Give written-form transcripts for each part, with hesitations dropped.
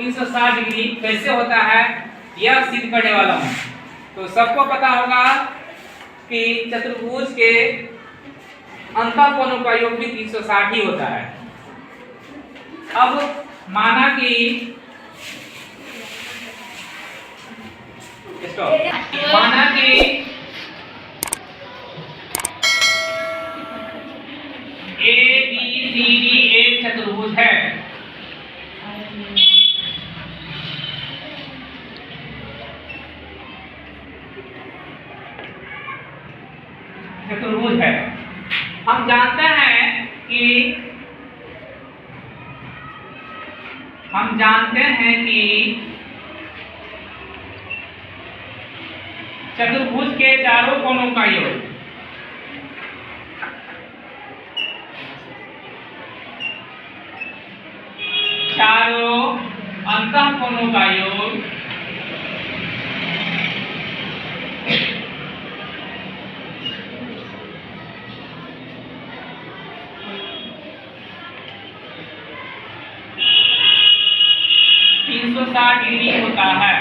360 degree कैसे होता है यह सिद्ध करने वाला हूँ। तो सबको पता होगा कि चतुर्भुज के अंतःकोणों का योग भी 360 ही होता है। अब माना कि ABCD एक चतुर्भुज है। चतुर्भुज है। हम जानते हैं कि चतुर्भुज के चारों कोणों का योग चारों अंतःकोणों का योग डिग्री होता है।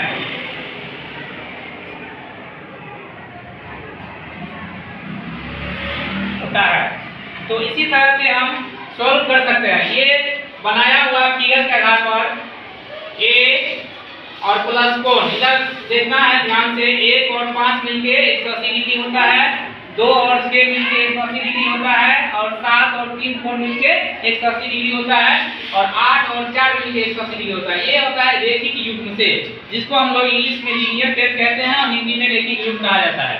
तो इसी तरह से हम सॉल्व कर सकते हैं। ये बनाया हुआ फिगर के आधार पर ए और प्लस कोण इधर देखना है ध्यान से। 1 और 5 मिलके 180 डिग्री होता है, 2 और 6 मिलके 180 डिग्री होता है, और 7 और 3 कोण मिलके 180 डिग्री होता है, और 8 और 4 मिलके 180 डिग्री होता है। ये होता है रेखिक युग्म से, जिसको हम लोग इंग्लिश में लीनियर ट्रेस कहते हैं और हिंदी में रेखिक युग्म कहा जाता है।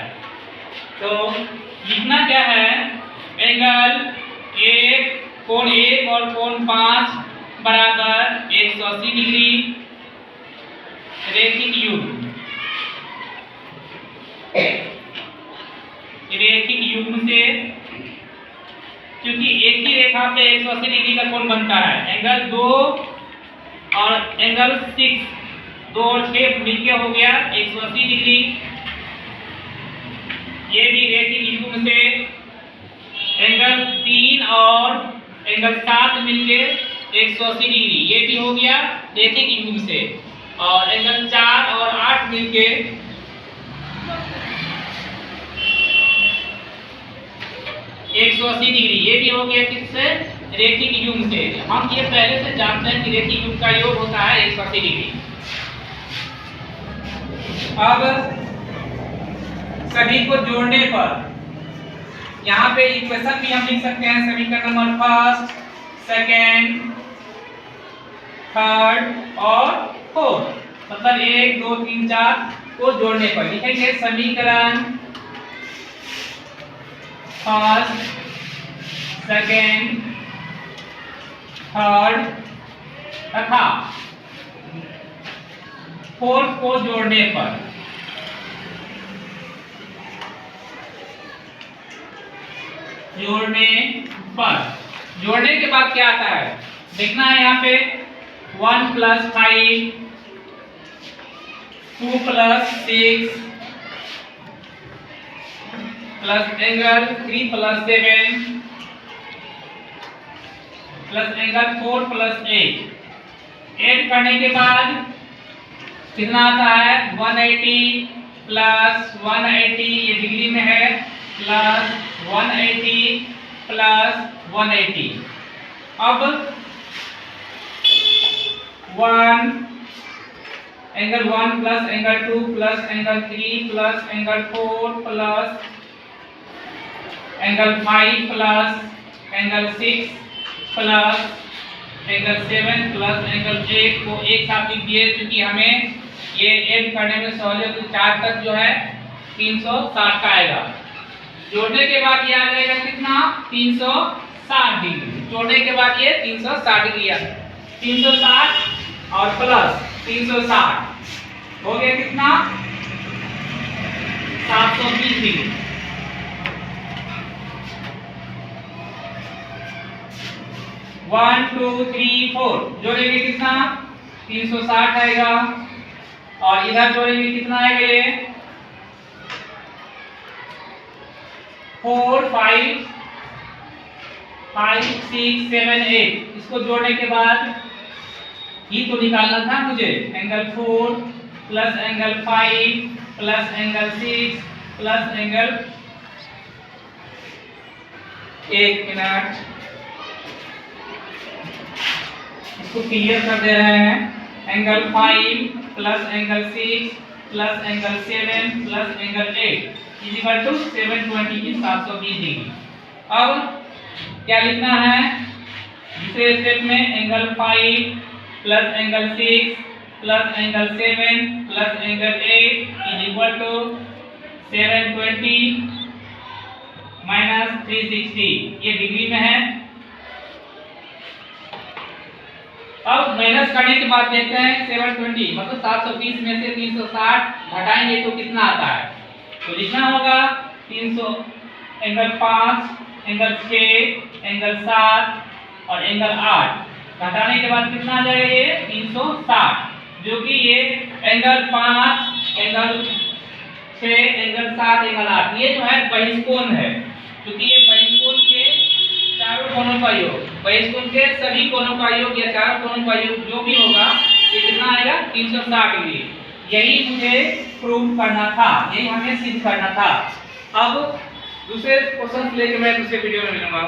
तो लिखना क्या है, एंगल 1 कोण 1 और कोण 5 बराबर 180 डिग्री रेखिक युग्म। रेखिक युग्म से क्योंकि एक ही रेखा पे 180 डिग्री का कोण बनता है। एंगल 2 और एंगल 6 2 और 6 मिलके हो गया 180 डिग्री। ये भी रेखिक युग्म से एंगल 3 और एंगल 7 मिलके 180 डिग्री, ये भी हो गया रेखिक युग्म से। और एंगल 4 और 8 मिलके 180 डिग्री, ये भी हो गया किससे, रेखिक युग्म से। हम ये पहले से जानते हैं कि रेखिक युग्म का योग होता है 180 डिग्री। अब सभी को जोड़ने पर यहाँ पे इक्वेशन भी हम लिख सकते हैं। समीकरण नंबर फर्स्ट, सेकेंड, थर्ड और फोर्थ, मतलब 1 2 3 4 को जोड़ने पर लिखेंगे समीकरण फर्स्ट, सेकेंड, थर्ड तथा फोर्थ को जोड़ने पर जोड़ने के बाद क्या आता है देखना है। यहाँ पे 1 + 5 2 + 6 plus angle 3 + 7 plus angle 4 + 8 add करने के बाद कितना आता है 180 + 180, ये डिग्री में है, प्लस 180 + 180। अब 1 angle 1 plus angle 2 plus angle 3 plus angle 4 plus angle 5 plus angle 6 plus angle 7 plus angle 8 को एक साथ लिख दिए, क्योंकि हमें ये ऐड करने में सहूलियत 4 तक जो है 360 का आएगा। जोड़ने के बाद ये आ जाएगा कितना 360 डिग्री। जोड़ने के बाद ये 360 डिग्री आ 360 और प्लस 360 हो गया कितना 720 degree. One two three four जोड़ेंगे कितना 360 आएगा, और इधर जोड़ेंगे कितना आएगा ये 4 5 5 6 7 8। इसको जोड़ने के बाद ही तो निकालना था मुझे। Angle 4 plus angle 5 plus angle 6 plus angle, एक मिनट इसको क्लियर कर दे रहे हैं। Angle 5 plus angle 6 plus angle 7 plus angle 8 is equal to 720 की 720 डिग्री। अब क्या लिखना है दूसरे स्टेप में? Angle 5 plus angle 6 plus angle 7 plus angle 8 is equal to 720 minus 360, ये डिग्री में है। अब माइनस करने के बाद देखते हैं 720 मतलब 720 में से 360 घटाएंगे तो कितना आता है। तो लिखना होगा 300 एंगल 5 एंगल 6 एंगल 7 और एंगल 8 घटाने के बाद कितना आ जाएगा? ये 360, जो कि ये एंगल 5 एंगल 6 एंगल 7 एंगल 8 ये जो है बहिष्कोण है, क्योंकि ये बहिष्कोण के चारों कोणों का योग, बहिष्कोण के सभी कोणों का योग या चारों कोणों का योग जो भी होगा ये कितना आएगा? 360 डिग्री। यही मुझे प्रूव करना था, यही हमें सिद्ध करना था। अब दूसरे क्वेश्चन लेके मैं दूसरे वीडियो में मिलूंगा।